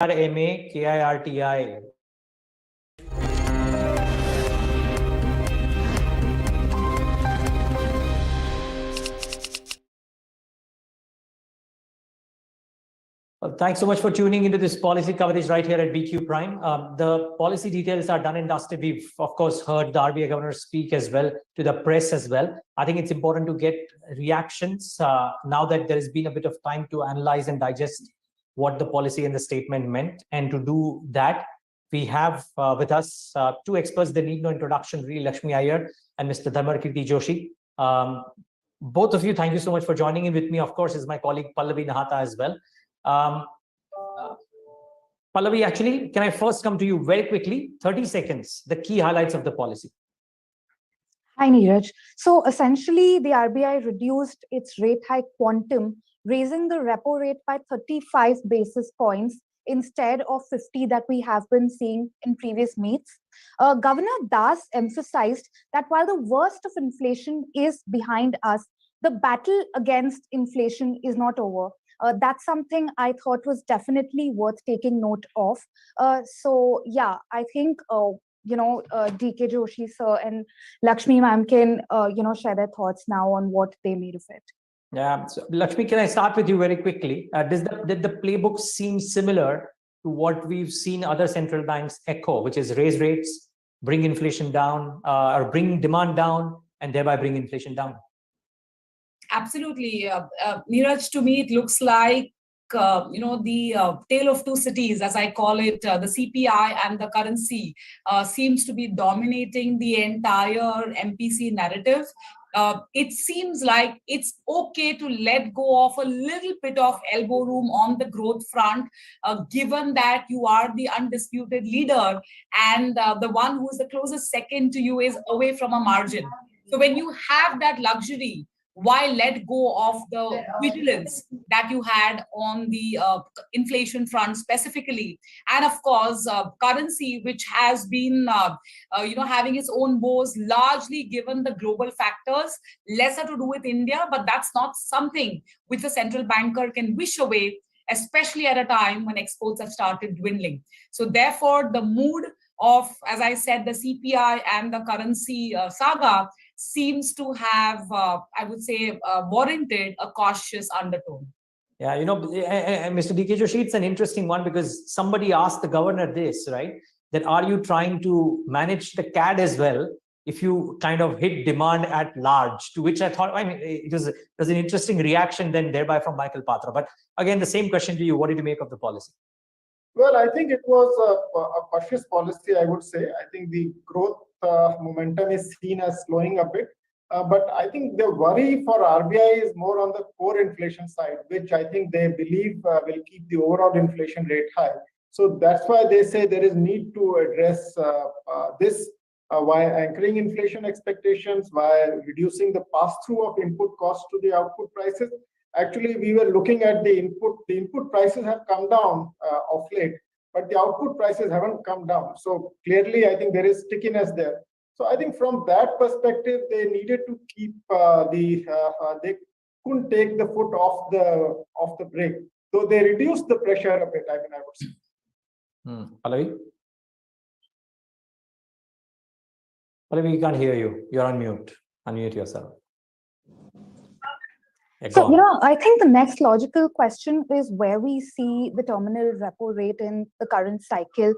Dharmakirti. Well, thanks so much for tuning into this policy coverage right here at BQ Prime. The policy details are done and dusted. We've, of course, heard the RBI Governor speak as well to the press as well. I think it's important to get reactions now that there has been a bit of time to analyze and digest what the policy and the statement meant. And to do that, we have with us two experts. They need no introduction, really, Lakshmi Iyer and Mr. Dharmakirti Joshi. Both of you, thank you so much for joining in with me. Of course, is my colleague Pallavi Nahata as well. Pallavi, actually, can I first come to you very quickly? 30 seconds, the key highlights of the policy. Hi, Niraj. So essentially, the RBI reduced its rate hike quantum, raising the repo rate by 35 basis points instead of 50 that we have been seeing in previous meets. Governor Das emphasized that while the worst of inflation is behind us, the battle against inflation is not over. That's something I thought was definitely worth taking note of. So yeah, I think DK Joshi sir and Lakshmi ma'am can share their thoughts now on what they made of it. Yeah, so Lakshmi, can I start with you very quickly? Did the playbook seem similar to what we've seen other central banks echo, which is raise rates, bring inflation down, or bring demand down, and thereby bring inflation down? Absolutely. Niraj, to me, it looks like, the tale of two cities, as I call it, the CPI and the currency seems to be dominating the entire MPC narrative. It seems like it's okay to let go of a little bit of elbow room on the growth front, given that you are the undisputed leader and the one who is the closest second to you is away from a margin. So when you have that luxury, why let go of the vigilance that you had on the inflation front specifically? And of course, currency, which has been, having its own woes, largely given the global factors, lesser to do with India, but that's not something which a central banker can wish away, especially at a time when exports have started dwindling. So therefore, the mood of, as I said, the CPI and the currency saga seems to have, I would say, warranted a cautious undertone. Yeah, Mr. DK Joshi, it's an interesting one because somebody asked the governor this, right? That are you trying to manage the CAD as well if you kind of hit demand at large? To which I thought, it was an interesting reaction then thereby from Michael Patra. But again, the same question to you, what did you make of the policy? Well, I think it was a cautious policy, I would say. I think the growth momentum is seen as slowing a bit. But I think the worry for RBI is more on the core inflation side, which I think they believe will keep the overall inflation rate high. So that's why they say there is need to address this while anchoring inflation expectations, while reducing the pass-through of input costs to the output prices. Actually, we were looking at the input prices have come down of late, but the output prices haven't come down. So clearly, I think there is stickiness there. So I think from that perspective, they needed to keep they couldn't take the foot off the brake. So they reduced the pressure a bit, I would say. Pallavi? Pallavi, we can't hear you. You're on mute. Unmute yourself. So, I think the next logical question is where we see the terminal repo rate in the current cycle.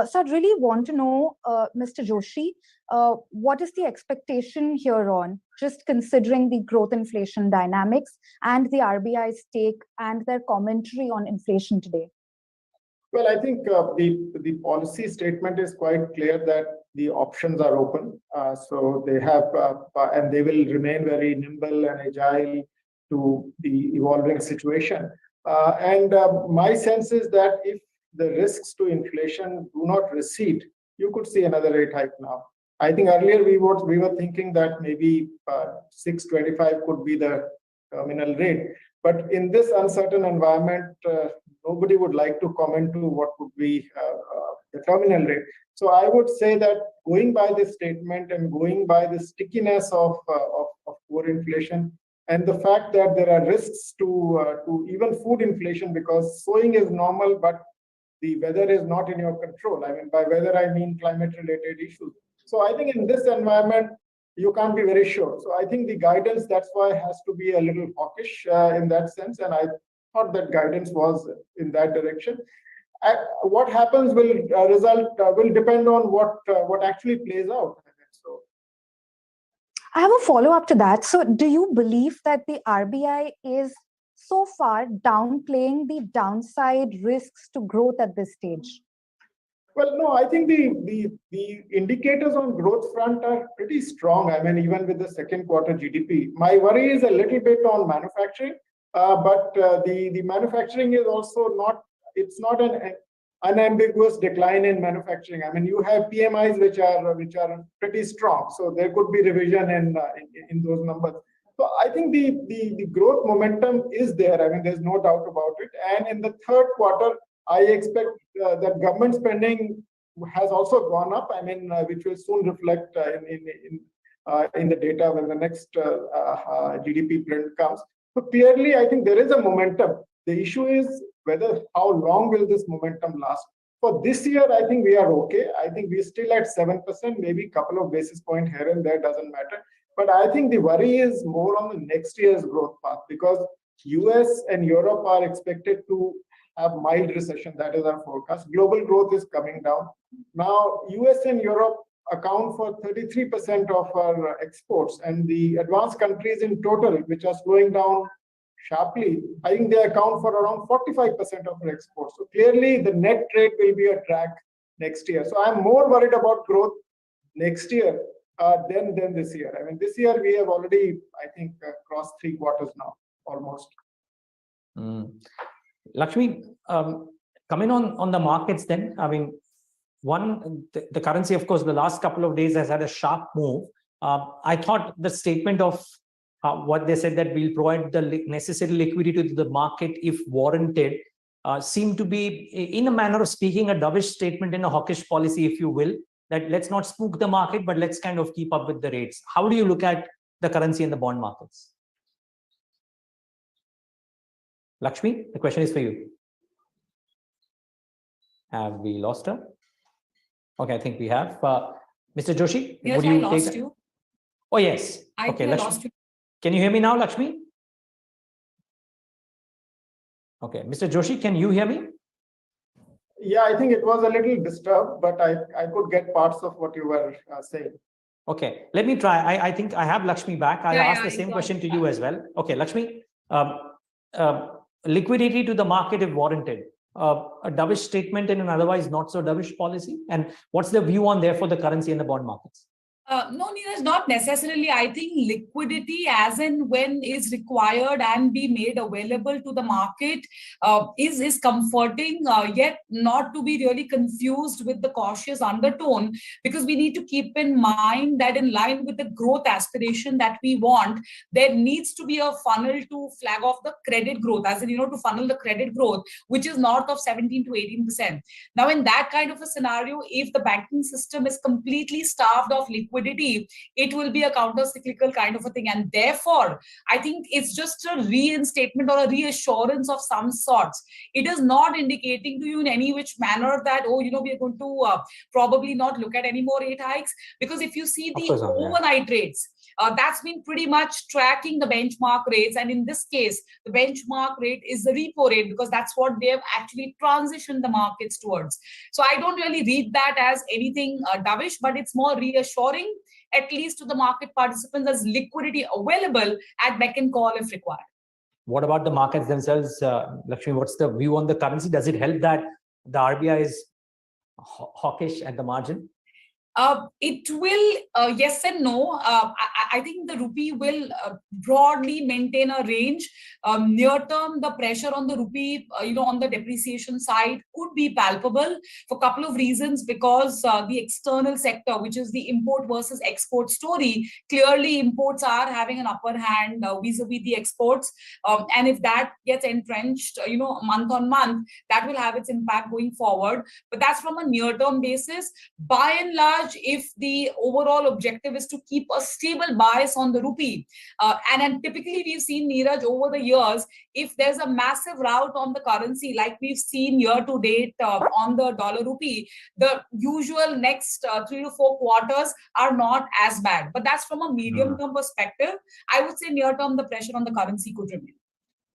So I'd really want to know, Mr. Joshi, what is the expectation here on, just considering the growth inflation dynamics and the RBI's take and their commentary on inflation today? Well, I think the policy statement is quite clear that the options are open. So they have, and they will remain very nimble and agile to the evolving situation. My sense is that if the risks to inflation do not recede, you could see another rate hike now. I think earlier we were thinking that maybe 6.25 could be the terminal rate. But in this uncertain environment, nobody would like to comment to what would be the terminal rate. So I would say that going by this statement and going by the stickiness of core inflation, and the fact that there are risks to even food inflation, because sowing is normal, but the weather is not in your control. I mean, by weather, I mean climate-related issues. So I think in this environment, you can't be very sure. So I think the guidance, that's why, has to be a little hawkish in that sense. And I thought that guidance was in that direction. What happens will will depend on what actually plays out. So I have a follow-up to that. So do you believe that the RBI is so far downplaying the downside risks to growth at this stage? Well, no, I think the indicators on growth front are pretty strong. I mean, even with the second quarter GDP, my worry is a little bit on manufacturing, but the manufacturing is also not. It's not an unambiguous decline in manufacturing. I mean, you have PMIs which are pretty strong, so there could be revision in those numbers. So I think the growth momentum is there. I mean, there's no doubt about it. And in the third quarter, I expect that government spending has also gone up. I mean, which will soon reflect in the data when the next GDP print comes. So clearly, I think there is a momentum. The issue is how long will this momentum last? For this year, I think we are okay. I think we're still at 7%, maybe a couple of basis points here and there, doesn't matter. But I think the worry is more on the next year's growth path, because US and Europe are expected to have mild recession. That is our forecast. Global growth is coming down. Now, US and Europe account for 33% of our exports, and the advanced countries in total, which are slowing down sharply, I think they account for around 45% of our exports. So clearly, the net trade will be a drag next year. So I'm more worried about growth next year than this year. I mean, this year we have already, I think, crossed 3 quarters now, almost. Lakshmi, coming on the markets then, I mean, the currency, of course, the last couple of days has had a sharp move. I thought the statement of what they said, that we'll provide the necessary liquidity to the market if warranted, seemed to be, in a manner of speaking, a dovish statement in a hawkish policy, if you will, that let's not spook the market, but let's kind of keep up with the rates. How do you look at the currency and the bond markets? Lakshmi, the question is for you. Have we lost her? Okay, I think we have. Mr. Joshi, Yes, would you I lost take you. Oh, yes. Okay, I lost you. Can you hear me now, Lakshmi? Okay, Mr. Joshi, can you hear me? Yeah, I think it was a little disturbed, but I could get parts of what you were saying. Okay, let me try. I think I have Lakshmi back. I'll ask the same question to you as well. Okay, Lakshmi, liquidity to the market if warranted. A dovish statement in an otherwise not so dovish policy. And what's the view on therefore the currency and the bond markets? No, Niraj, not necessarily. I think liquidity as and when is required and be made available to the market is comforting, yet not to be really confused with the cautious undertone, because we need to keep in mind that in line with the growth aspiration that we want, there needs to be a funnel to flag off the credit growth, as in, to funnel the credit growth, which is north of 17 to 18%. Now, in that kind of a scenario, if the banking system is completely starved of liquidity, it will be a counter-cyclical kind of a thing. And therefore, I think it's just a reinstatement or a reassurance of some sorts. It is not indicating to you in any which manner that, we are going to probably not look at any more rate hikes. Because if you see the overnight rates, that's been pretty much tracking the benchmark rates. And in this case, the benchmark rate is the repo rate, because that's what they have actually transitioned the markets towards. So I don't really read that as anything dovish, but it's more reassuring, at least to the market participants, as liquidity available at beck and call if required. What about the markets themselves, Lakshmi? What's the view on the currency? Does it help that the RBI is hawkish at the margin? It will, yes and no. I think the rupee will broadly maintain a range. Near term, the pressure on the rupee, on the depreciation side could be palpable for a couple of reasons, because the external sector, which is the import versus export story, clearly imports are having an upper hand vis-a-vis the exports. And if that gets entrenched, month on month, that will have its impact going forward. But that's from a near-term basis. By and large, Niraj, if the overall objective is to keep a stable bias on the rupee, and typically we've seen, Niraj, over the years, if there's a massive rout on the currency, like we've seen year to date on the dollar rupee, the usual next 3 to 4 quarters are not as bad. But that's from a medium-term perspective. I would say near-term, the pressure on the currency could remain.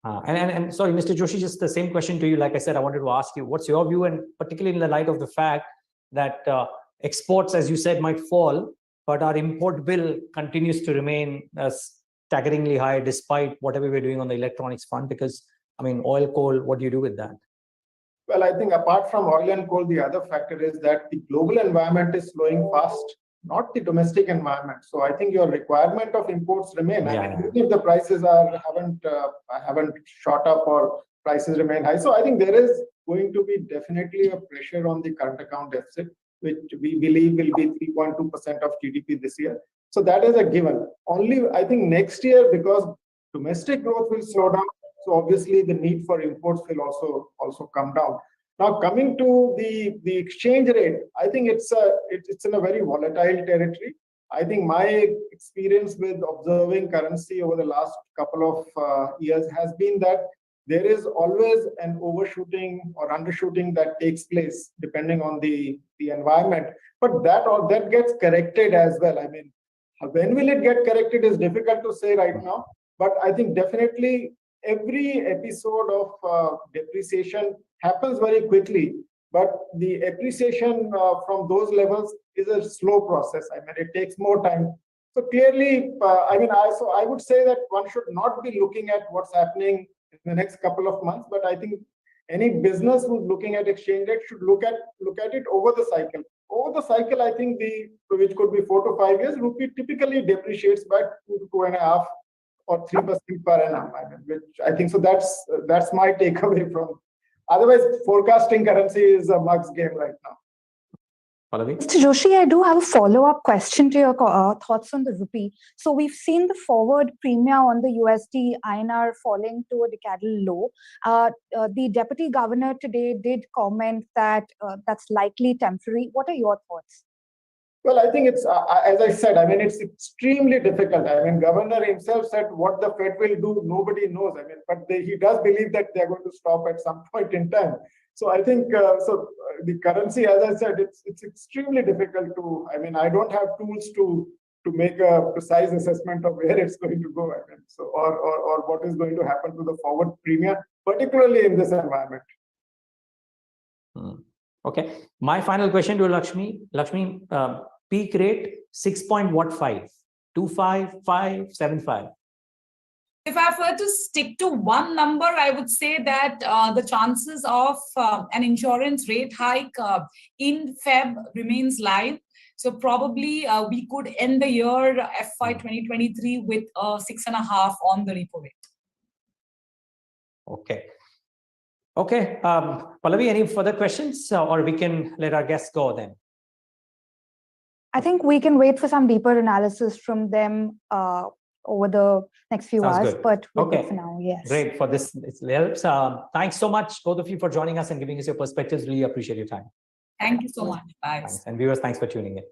And sorry, Mr. Joshi, just the same question to you. Like I said, I wanted to ask you, what's your view, and particularly in the light of the fact that exports, as you said, might fall, but our import bill continues to remain staggeringly high despite whatever we're doing on the electronics front? Because, I mean, oil, coal, what do you do with that? Well, I think apart from oil and coal, the other factor is that the global environment is slowing fast, not the domestic environment. So I think your requirement of imports remain. I mean, even if the prices haven't shot up or prices remain high. So I think there is going to be definitely a pressure on the current account deficit, which we believe will be 3.2% of GDP this year. So that is a given. Only I think next year, because domestic growth will slow down, so obviously the need for imports will also come down. Now, coming to the exchange rate, I think it's in a very volatile territory. I think my experience with observing currency over the last couple of years has been that there is always an overshooting or undershooting that takes place depending on the environment. But that gets corrected as well. I mean, when will it get corrected is difficult to say right now. But I think definitely every episode of depreciation happens very quickly, but the appreciation from those levels is a slow process. I mean, it takes more time. So clearly, I would say that one should not be looking at what's happening in the next couple of months, but I think any business who's looking at exchange rate should look at it over the cycle. Over the cycle, I think which could be 4 to 5 years, rupee typically depreciates by 2 to 2.5 or 3% per annum. I mean, which I think so. That's my takeaway from. Otherwise, forecasting currency is a mug's game right now. Mr. Joshi, I do have a follow-up question to your thoughts on the rupee. So we've seen the forward premium on the USD INR falling to a decadal low. The Deputy Governor today did comment that that's likely temporary. What are your thoughts? Well, I think it's, as I said, I mean, it's extremely difficult. I mean, Governor himself said what the Fed will do, nobody knows. I mean, but he does believe that they're going to stop at some point in time. So I think, the currency, as I said, it's extremely difficult to, I mean, I don't have tools to make a precise assessment of where it's going to go. I mean, so, or what is going to happen to the forward premium, particularly in this environment. Okay. My final question to Lakshmi. Lakshmi, peak rate 6.15, 25, 5, 75. If I were to stick to one number, I would say that the chances of an insurance rate hike in Feb remains live. So probably we could end the year FY 2023 with 6.5 on the repo rate. Okay. Okay. Pallavi, any further questions, or we can let our guests go then? I think we can wait for some deeper analysis from them over the next few hours, good. but Okay. for now, yes. Great for this. It helps. Thanks so much, both of you, for joining us and giving us your perspectives. Really appreciate your time. Thank you so much. Bye. Thanks. And viewers, thanks for tuning in.